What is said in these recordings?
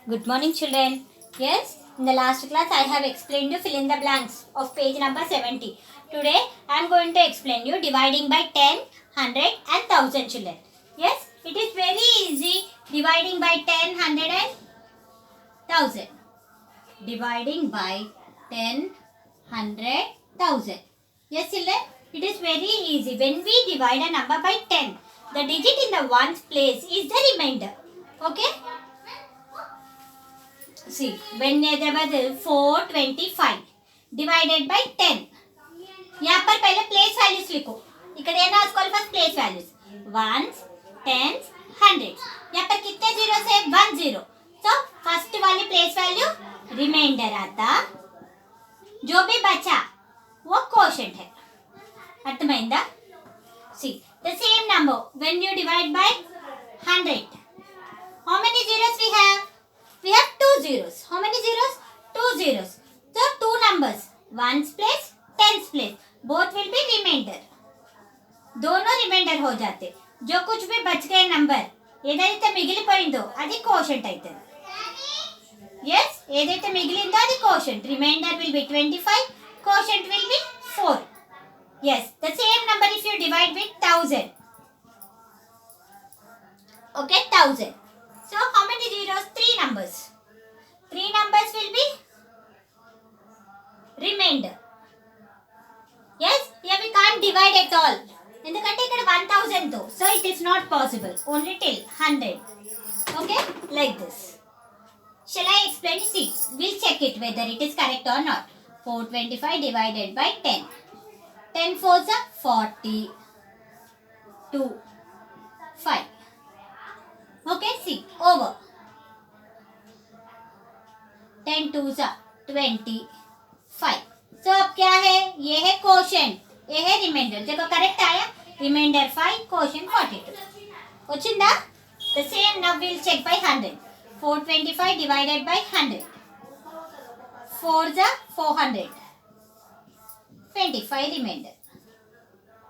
Good morning, children. Yes, in the last class I have explained you fill in the blanks of page number 70. Today I am going to explain you dividing by 10, 100 and 1000, children. Yes, it is very easy dividing by 10, 100 and 1000. Dividing by 10, 100, 1000. Yes, children, it is very easy. When we divide a number by 10, the digit in the ones place is the remainder. Okay? See, when there was 425 divided by 10. यहाँ पर पहले place values लिखो. इकडे ये राసుకోవాలి first place values. Once, tens, hundreds. यहाँ पर कितने जीरोस है? 1 जीरो. तो फर्स्ट वाली प्लेस वैल्यू रिमाइंडर आता. जो भी बचा वो कोशेंट है. अर्थమైందా? See, the same number when you divide by 100. How many zeros we have? We have 2 zeros. How many zeros? 2 zeros. So 2 numbers. Ones place, tens place. Both will be remainder. दोनों रिమైండర్ हो जाते. जो कुछ भी बच गए number ఏదైతే మిగిలిపోయిందో అది కోషెంట్ అవుతుంది. yes, ఏదైతే మిగిలిందో అది quotient. Remainder will be 25. Quotient will be 4. Yes, the same number if you divide with 1000. Okay, 1000. So how many zeros? 3 numbers. 3 numbers will be remainder. Yes, here we can't divide at all. ఎందుకంటే ఇక్కడ 1000 తో. So it is not possible. Only till 100. Okay, like this. Shall I explain? See, we'll check it whether it is correct or not. 425 divided by 10. 10 fours are 40. 2. 5. Okay, see, over. 10 twos are 25. So अब क्या है? ये है quotient, ये है reminder. देखो correct आया. Remainder 5, quotient 42. వచ్చిందా? The same now we'll check by 100. 425 divided by 100. 4s are 400. 25 remainder.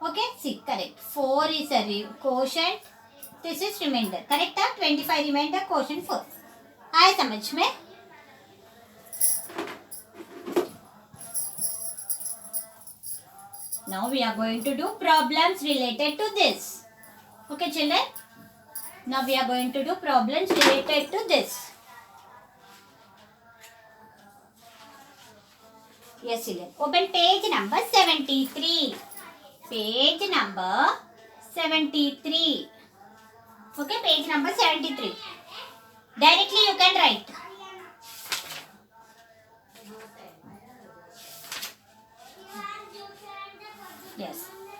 Okay, see, correct. 4 is a quotient. This is remainder. Correct है? 25 remainder, quotient 4. आया समझ में? Now we are going to do problems related to this. Okay, children? Now we are going to do problems related to this. Yes, children. Open page number 73. Page number 73. Okay, page number 73. Directly you can write. Yes.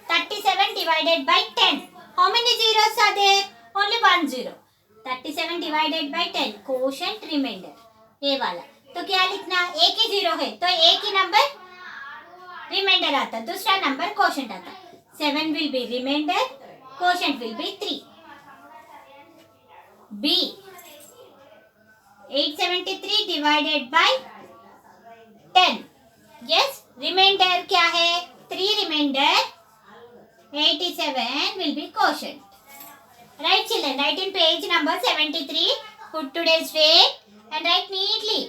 37 divided by 10. How many zeros are there? Only 1 zero. 37 divided by 10. Quotient remainder. ये वाला. तो क्या लिखना? एक ही zero है तो एक ही number reminder आता. दूसरा नंबर क्वोशेंट आता. 7 will be remainder. Quotient will be 3. B. 873 divided by 10. Yes, remainder क्या है? 3 remainder. 87 will be quotient. Right, children? Write in page number 73. Put today's date and write neatly.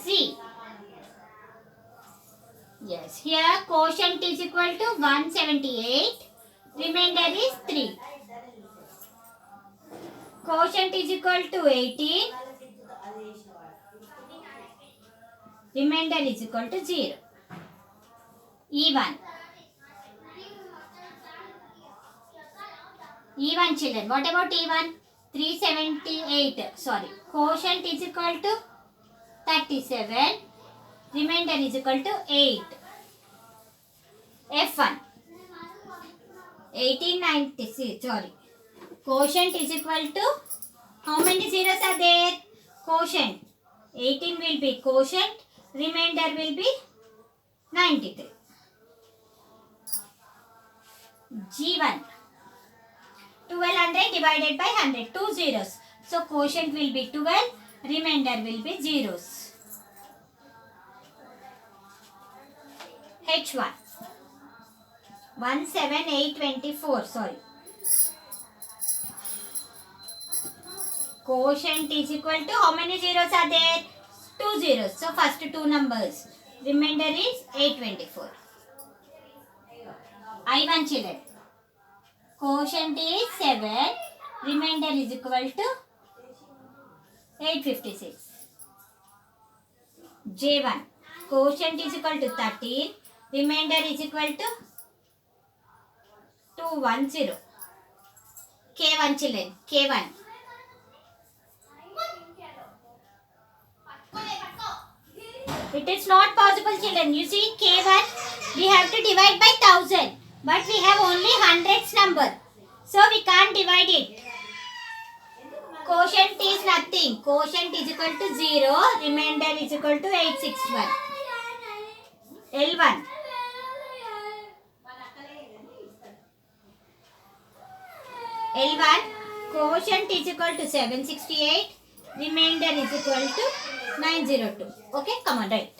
See. Yes, here quotient is equal to 178. Remainder is 3. Quotient is equal to 18. Remainder is equal to 0. Even. Even, children. What about even? 378. Sorry. Quotient is equal to 37. Remainder is equal to 8. F1. 1896. Sorry. Quotient is equal to how many zeros are there? Quotient. 18 will be quotient. Remainder will be 93. G1. 1200 divided by 100. 2 zeros. So quotient will be 12. Remainder will be zeros. H1. 17824. Sorry. Quotient is equal to how many zeros are there? 2 zeros. So first two numbers. Remainder is 824. I1 children. Quotient is 7. Remainder is equal to 856. J1. Quotient is equal to 13. Remainder is equal to 210. K1 children. K1. It is not possible children. You see K1 we have to divide by 1000. But we have only hundreds number. So we can't divide it. Quotient is nothing. Quotient is equal to 0. Remainder is equal to 861. L1. L1. Quotient is equal to 768. Remainder is equal to 902. Okay, come on, right.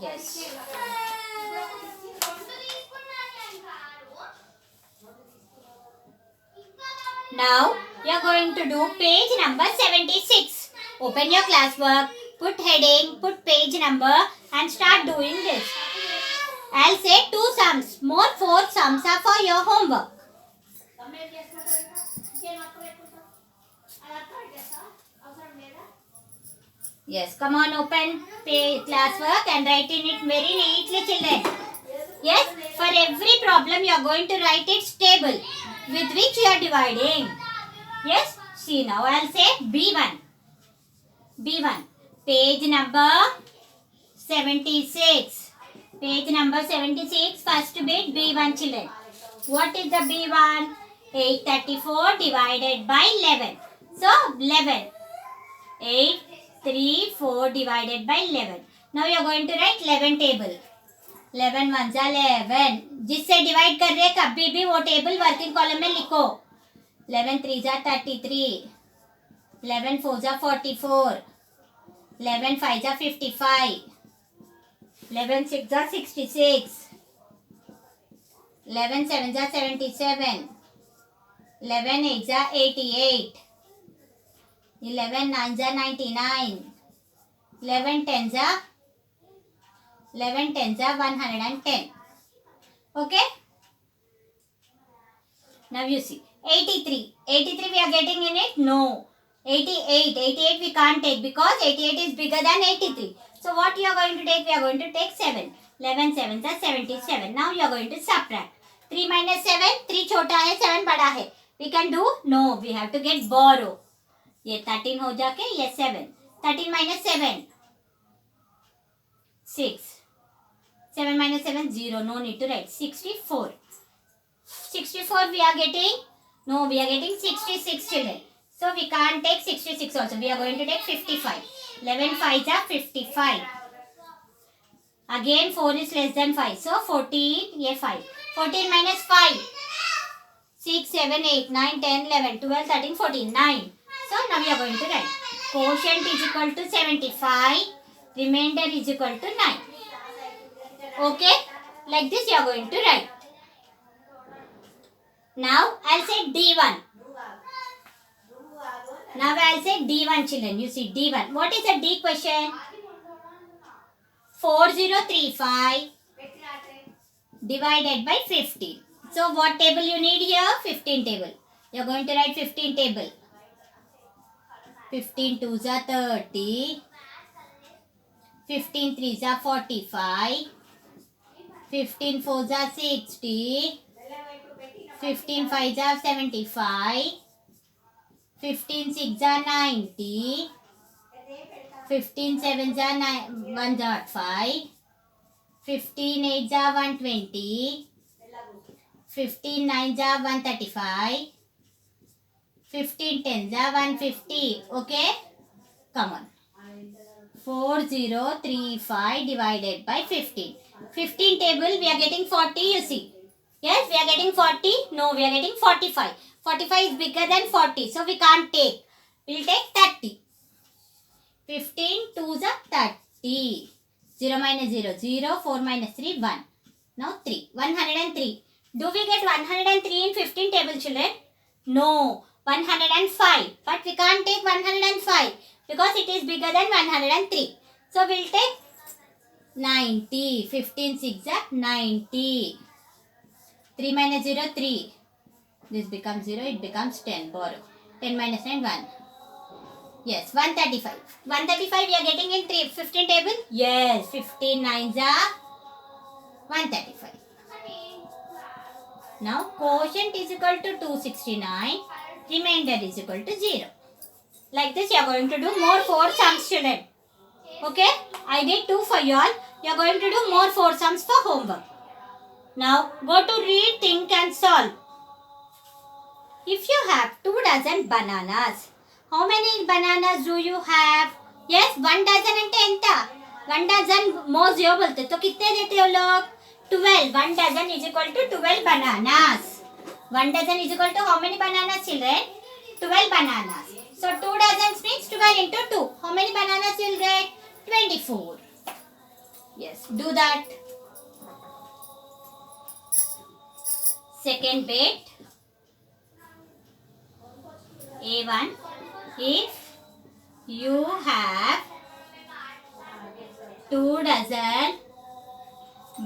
Yes. Now you are going to do page number 76. Open your classwork, put heading, put page number and start doing this. I'll say 2 sums. More 4 sums are for your homework. Yes, come on, open page classwork and write in it very neatly children. Yes, for every problem you are going to write its table with which you are dividing. Yes, see now I will say B1. B1. Page number 76. Page number 76, first bit B1 children. What is the B1? 834 divided by 11. So 11. 8, 3, 4 divided by 11. Now you are going to write 11 table. 11 ones are 11. जिससे divide कर रहे कभी भी वो table working column में लिखो. 11 3s are 33. 11 4s are 44. 11 5s are 55. 11 6s are 66. 11 7s are 77. 11 8s are 88. 11 9s are 99. 11 10s are 110. Okay. Now you see 83. 83 we are getting in it? No. 88. 88 we can't take because 88 is bigger than 83. So what you are going to take? We are going to take 7. 11 7s are 77. Now you are going to subtract. 3 minus 7. 3 छोटा है 7 बड़ा है. We can do? No. We have to get borrow. ये 13 हो जाके ये 7. 13 minus 7. 6. 7 minus 7, 0. No need to write. 64. 64 we are getting? No, we are getting 66 children. So we can't take 66 also. We are going to take 55. 11 5s are 55. Again 4 is less than 5. So 14, yeah 5. 14 minus 5. 6, 7, 8, 9, 10, 11, 12, 13, 14, 9. So now we are going to write. Quotient is equal to 75. Remainder is equal to 9. Okay, like this you are going to write. Now I'll say D1. Now I'll say D1 children. You see D1. What is the D question? 4035 divided by 15. So what table you need here? 15 table. You are going to write 15 table. 15 2s are 30. 15 3s are 45. 15 4s are 60. 15 5s are 75. 15 6s are 90. 15 7s are 105. 15 8s are 120. 15 9s are 135. 15 10s are 150. Okay? Come on. 4035 divided by 15. 15 table we are getting 40 you see. Yes, we are getting 40. No, we are getting 45. 45 is bigger than 40. So we can't take. We will take 30. 15 2s are 30. 0 minus 0, 0. 4 minus 3, 1. Now 3. 103. Do we get 103 in 15 table, children? No, 105. But we can't take 105 because it is bigger than 103. So we'll take 90. 15 6 are 90. 3 minus 0, 3. This becomes 0, it becomes 10. Borrow. 10 minus 9, 1. Yes, 135. 135 we are getting in 15 table? Yes, 15 9s are 135. Now, quotient is equal to 269. Remainder is equal to 0. Like this, you are going to do more 4 sums, children. Okay? I did 2 for you all. You are going to do more 4 sums for homework. Now, go to read, think and solve. If you have 2 dozen bananas, how many bananas do you have? Yes, 1 dozen ante enta? 1 dozen more 0 bolte. तो कितने देते हो लोग? 12. 1 dozen is equal to 12 bananas. 1 dozen is equal to how many bananas, children? 12 bananas. So 2 dozens means 12 into 2. How many bananas you will get? 24. Yes, do that. Second bit. A1. If you have 2 dozen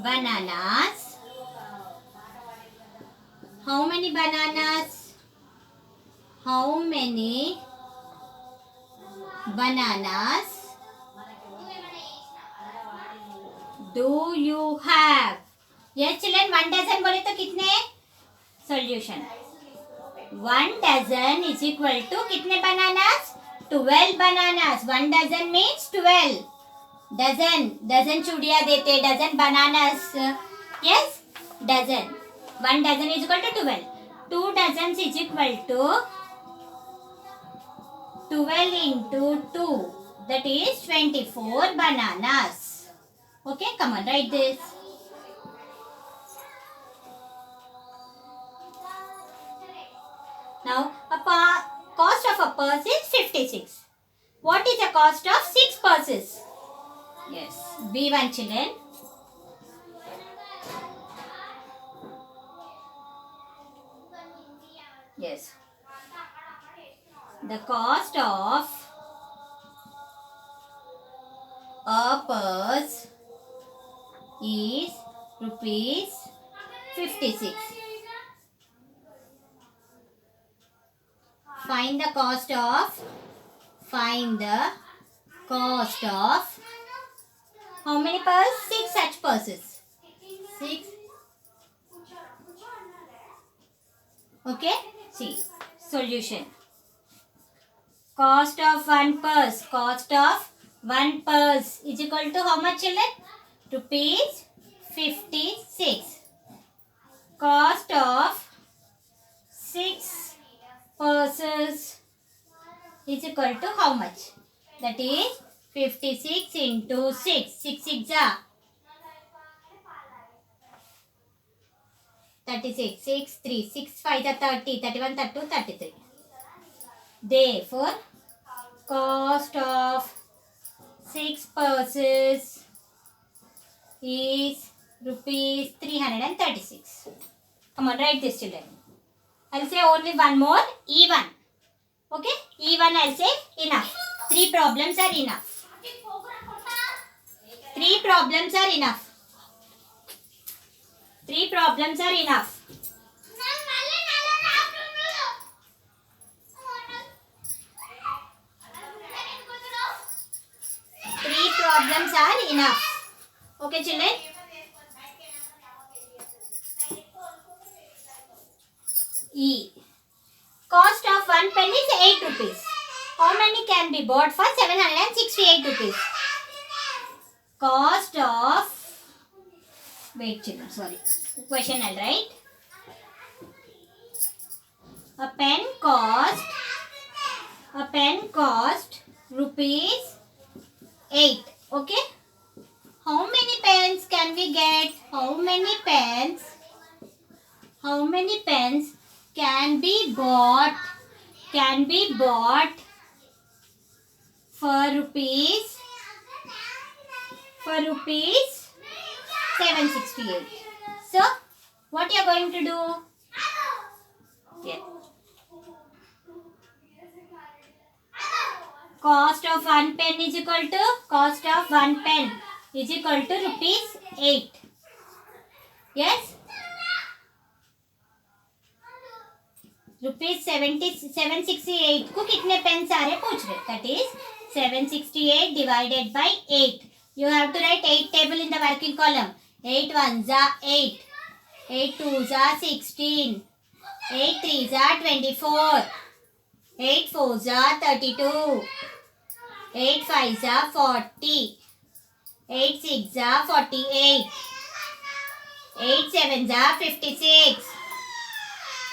bananas, how many bananas? How many bananas do you have? Yes, children, 1 dozen बोले तो कितने? Solution. 1 dozen is equal to कितने bananas? 12 bananas. 1 dozen means 12. Dozen चूड़ियाँ देते, dozen bananas. Yes, dozen. 1 dozen is equal to 12. 2 dozens is equal to 12 into 2. That is 24 bananas. Okay, come on, write this. Now, cost of a purse is 56. What is the cost of 6 purses? Yes, B1, children. Yes. The cost of a purse is rupees 56. Find the cost of how many purses? 6 such purses. 6. Okay, see solution. Cost of one purse is equal to how much, children? Rupees 56. Cost of 6 purses is equal to how much? That is 56 into 6. 6 6 are 36. 6 3. 6 5 are 30. 31 32 33. Therefore, cost of 6 purses is rupees 336. Come on, write this, children. I'll say only one more, E1. Okay, E1 I'll say enough. 3 problems are enough. 3 problems are enough. 3 problems are enough. 3 problems are enough. Okay, children. E. Cost of 1 pen is 8 rupees. How many can be bought for 768 rupees? Cost of... Wait, children, sorry. Question I'll write. A pen cost rupees 8. Okay? How many pens can we get? How many pens can be bought for rupees 768? So What you are going to do? Yeah. Cost of 1 pen is equal to rupees 8. Yes? Rupees 768 को कितने pens आ रहे पूछ रहे. That is 768 divided by 8. You have to write 8 table in the working column. 8 1 जा 8, 8 2 जा 16, 8 3 जा 24, 8 4 जा 32, 8 5 जा 40, 8 6 जा 48, 8 7 जा 56,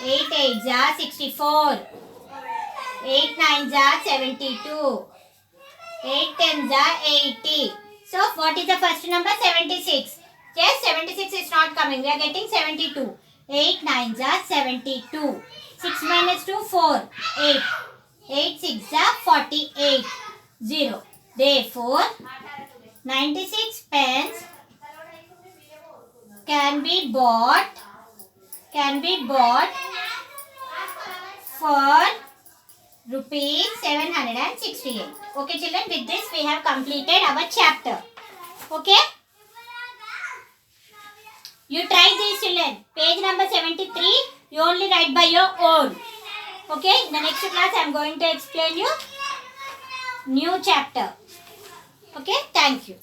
8 8 जा 64, 8 9 जा 72, 8 10 जा 80. So what is the first number? 76. Yes, 76 is not coming. We are getting 72. 8 9 जा 72. 6 minus 2 4. 8. 8 6 जा 48. 0. Therefore 96 pens can be bought for rupees 768. Okay children, with this we have completed our chapter. Okay, you try this children. Page number 73 you only write by your own. Okay, in the next class I am going to explain you new chapter. Okay, thank you.